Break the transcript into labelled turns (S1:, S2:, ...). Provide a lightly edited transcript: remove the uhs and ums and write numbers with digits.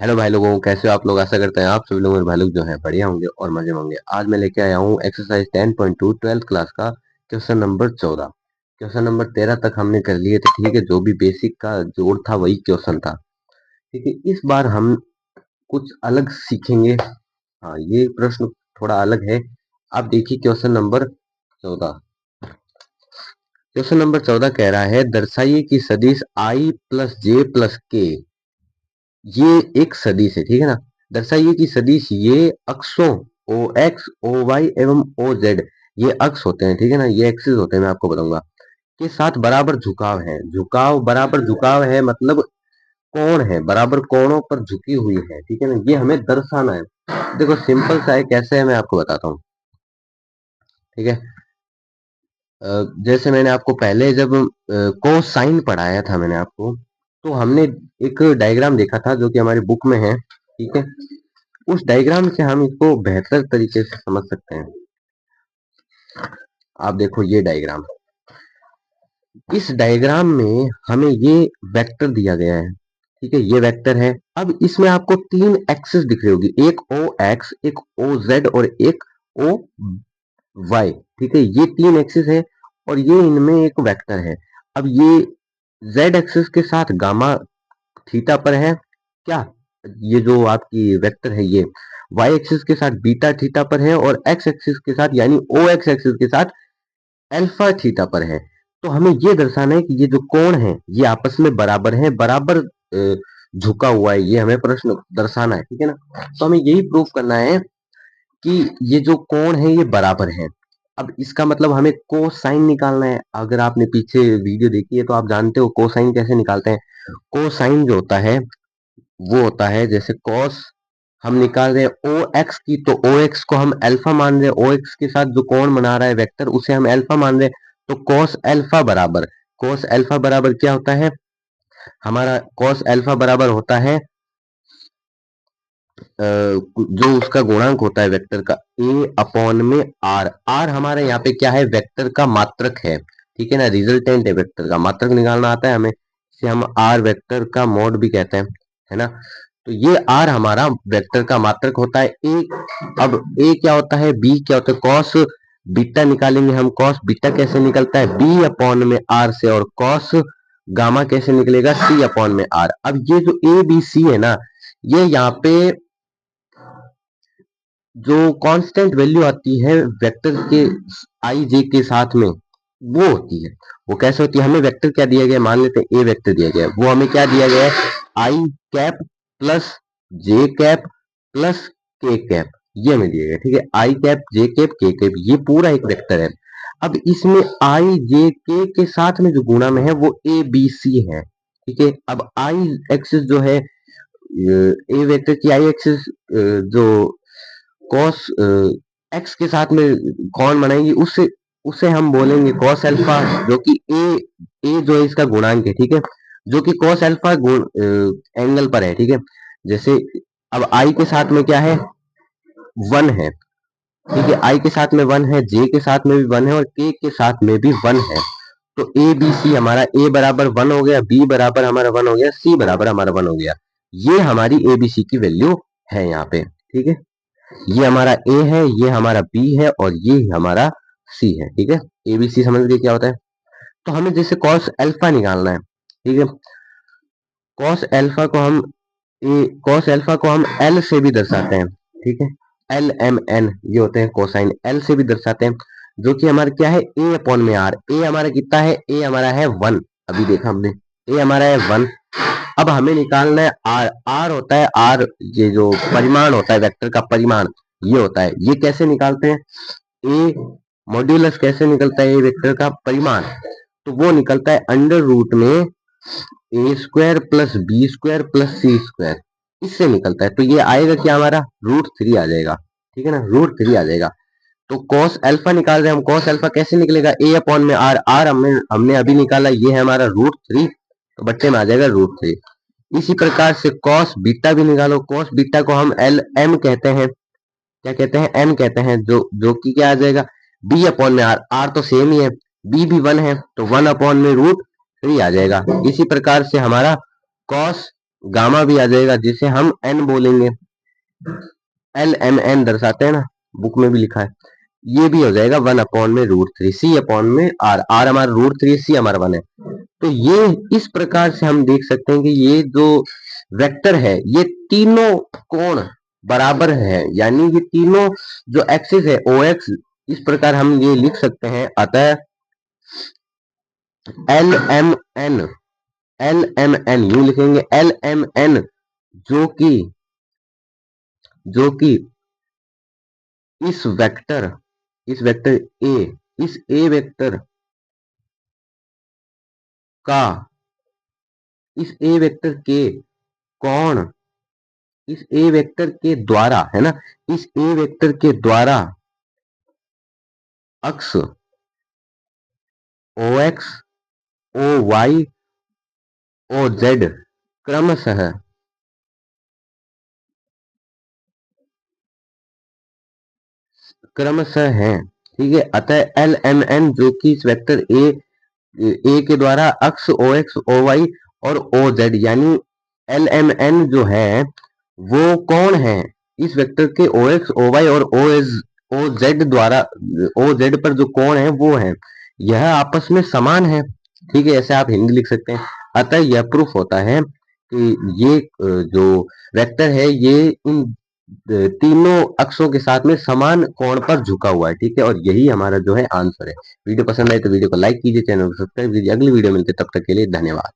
S1: Hello भाई लोगों, कैसे हो आप लोग। आशा करते हैं आप सभी लोग, मेरे भाई लोग जो हैं बढ़िया होंगे और मजे में होंगे। आज मैं लेके आया हूँ एक्सरसाइज 10.2 ट्वेल्थ क्लास का क्वेश्चन नंबर 14। क्वेश्चन नंबर 13 तक हमने कर लिए थे, ठीक है। जो भी बेसिक का जोड़ था वही क्वेश्चन था, ठीक है। इस बार हम कुछ अलग सीखेंगे। हाँ, ये प्रश्न थोड़ा अलग है। आप देखिए क्वेश्चन नंबर 14। क्वेश्चन नंबर 14 कह रहा है, दर्शाइए कि सदिश आई प्लस जे प्लस के, ये एक सदिश है, ठीक है ना। दर्शाइए कि सदिश ये अक्षों ओ एक्स ओ वाई एवं ओ जेड, ये अक्ष होते हैं, ठीक है ना, ये एक्सिस होते हैं, मैं आपको बताऊंगा, के साथ बराबर झुकाव है। झुकाव बराबर झुकाव है मतलब कोण है, बराबर कोणों पर झुकी हुई है, ठीक है ना। ये हमें दर्शाना है। देखो सिंपल सा है, कैसे है मैं आपको बताता हूँ, ठीक है। जैसे मैंने आपको पहले जब कोसाइन पढ़ाया था मैंने आपको, तो हमने एक डायग्राम देखा था जो कि हमारी बुक में है, ठीक है। उस डायग्राम से हम इसको बेहतर तरीके से समझ सकते हैं। आप देखो ये डायग्राम, इस डायग्राम में हमें ये वेक्टर दिया गया है, ठीक है। ये वेक्टर है। अब इसमें आपको तीन एक्सिस दिख रही होगी, एक ओ एक्स, एक ओ जेड और एक ओ वाई, ठीक है। ये तीन एक्सिस है और ये इनमें एक वेक्टर है। अब ये जेड एक्सिस के साथ गामा थीटा पर है क्या, ये जो आपकी वेक्टर है ये वाई एक्सिस के साथ बीटा थीटा पर है और एक्स एक्सिस के साथ यानी ओ एक्स एक्सिस के साथ अल्फा थीटा पर है। तो हमें ये दर्शाना है कि ये जो कोण है ये आपस में बराबर है, बराबर झुका हुआ है, ये हमें प्रश्न दर्शाना है, ठीक है ना। तो हमें यही प्रूफ करना है कि ये जो कोण है ये बराबर है। अब इसका मतलब हमें कोसाइन निकालना है। अगर आपने पीछे वीडियो देखी है तो आप जानते हो कोसाइन कैसे निकालते हैं। कोसाइन जो होता है वो होता है, जैसे कॉस हम निकाल रहे हैं ओ एक्स की, तो ओ एक्स को हम अल्फा मान रहे हैं, ओ एक्स के साथ जो कोण बना रहा है वेक्टर उसे हम अल्फा मान रहे हैं, तो कॉस अल्फा बराबर क्या होता है, हमारा कॉस अल्फा बराबर होता है जो उसका गुणांक होता है वेक्टर का ए अपॉन में आर। आर हमारे यहाँ पे क्या है, वेक्टर का मात्रक है, ठीक है ना, रिजल्टेंट है। वेक्टर का मात्रक निकालना आता है हमें, इसे हम आर वेक्टर का मॉड भी कहते हैं, है ना। तो ये आर हमारा वेक्टर का मात्रक होता है। ए, अब ए क्या होता है, बी क्या होता है, कॉस बीटा निकालेंगे हम। कॉस बीटा कैसे निकलता है, बी अपॉन में आर से, और कॉस गामा कैसे निकलेगा, सी अपॉन में आर। अब ये जो ए बी सी है ना, ये यहाँ पे जो कांस्टेंट वैल्यू आती है वेक्टर के आई जे के साथ में, वो होती है। वो कैसे होती है, हमें वेक्टर क्या दिया गया है, मान लेते हैं ए वेक्टर दिया गया है, वो हमें क्या दिया गया है, आई कैप प्लस जे कैप प्लस के कैप, ये हमें दिया गया है, ठीक है। आई कैप जे कैप के कैप, ये पूरा एक वेक्टर है। अब इसमें आई जे के साथ में जो गुणा में है वो ए बी सी है, ठीक है। अब आई एक्सिस जो है, ए वेक्टर की आई एक्सिस जो कॉस एक्स के साथ में कौन बनाएंगे, उससे उसे हम बोलेंगे कॉस अल्फा, जो कि ए जो है इसका गुणांक है, ठीक है, जो कि कॉस अल्फा एंगल पर है, ठीक है। जैसे अब आई के साथ में क्या है, वन है, ठीक है। आई के साथ में वन है, जे के साथ में भी वन है और के साथ में भी वन है। तो ए बी सी हमारा ए बराबर वन हो गया, बी बराबर हमारा वन हो गया, सी बराबर हमारा वन हो गया। ये हमारी ए बी सी की वैल्यू है यहाँ पे, ठीक है। ये हमारा ए है, ये हमारा बी है और ये हमारा सी है, ठीक है। एबीसी समझ गए क्या होता है। तो हमें जैसे कॉस अल्फा निकालना है, ठीक है। कॉस अल्फा को हम कॉस अल्फा को हम एल से भी दर्शाते हैं, ठीक है। एल एम एन ये होते हैं कोसाइन, एल से भी दर्शाते हैं, जो कि हमारा क्या है, ए अपॉन में आर। ए हमारा कितना है, ए हमारा है वन, अभी देखा हमने, ए हमारा है वन। अब हमें निकालना है आर। आर होता है आर, ये जो परिमाण होता है वेक्टर का परिमाण, ये होता है। ये कैसे निकालते हैं, ए मॉड्यूलस कैसे निकलता है, ए वेक्टर का परिमाण, तो वो निकलता है अंडर रूट में A square plus B square plus C square, इससे निकलता है। तो ये आएगा क्या, हमारा रूट थ्री आ जाएगा, ठीक है ना, रूट थ्री आ जाएगा। तो कॉस अल्फा निकाल रहे हैं हम, कॉस अल्फा कैसे निकलेगा, ए अपॉन में आर। आर हमने अभी निकाला, ये है हमारा रूट थ्री, तो बट्टे में आ जाएगा रूट थ्री। इसी प्रकार से कॉस बीटा भी निकालो। कॉस बीटा को हम एल एम कहते हैं, क्या कहते हैं, एम कहते हैं, जो कि क्या आ जाएगा, बी अपॉन में आर। आर तो सेम ही है, बी भी वन है, तो वन अपॉन में रूट थ्री आ जाएगा। इसी प्रकार से हमारा कॉस गामा भी आ जाएगा, जिसे हम एन बोलेंगे। एल एम एन दर्शाते हैं ना, बुक में भी लिखा है। ये भी हो जाएगा 1/√3, C/में आर, आर हमारा √3, C हमारा 1 है। तो ये इस प्रकार से हम देख सकते हैं कि ये जो वेक्टर है, ये तीनों कोण बराबर है, यानी ये तीनों जो एक्सिस है ओ एक्स, इस प्रकार हम ये लिख सकते हैं। अतः L M N, L M N यूं लिखेंगे, एल एम एन जो कि जो कि इस वेक्टर, इस वेक्टर ए, इस ए वेक्टर का, इस ए वेक्टर के कोण, इस ए वेक्टर के द्वारा, है ना, इस ए वेक्टर के द्वारा अक्ष O X, O Y, O Z क्रमशः क्रमशः है। ठीक है, अतः एल एम एन जो कि इस वेक्टर ए के द्वारा अक्ष ओ एक्स, ओ वाई और ओ जेड, यानी एल एम एन जो है वो कौन है, इस वेक्टर के ओ एक्स, ओ वाई और ओ जेड द्वारा, ओ जेड पर जो कोण है वो है, यह आपस में समान है। ठीक है, ऐसे आप हिंदी लिख सकते हैं। अतः यह प्रूफ होता है कि ये जो वेक्टर है ये इन तीनों अक्षों के साथ में समान कोण पर झुका हुआ है। ठीक है, और यही हमारा जो है आंसर है। वीडियो पसंद आए तो वीडियो को लाइक कीजिए, चैनल को सब्सक्राइब कीजिए। अगली वीडियो मिलते तब तक के लिए धन्यवाद।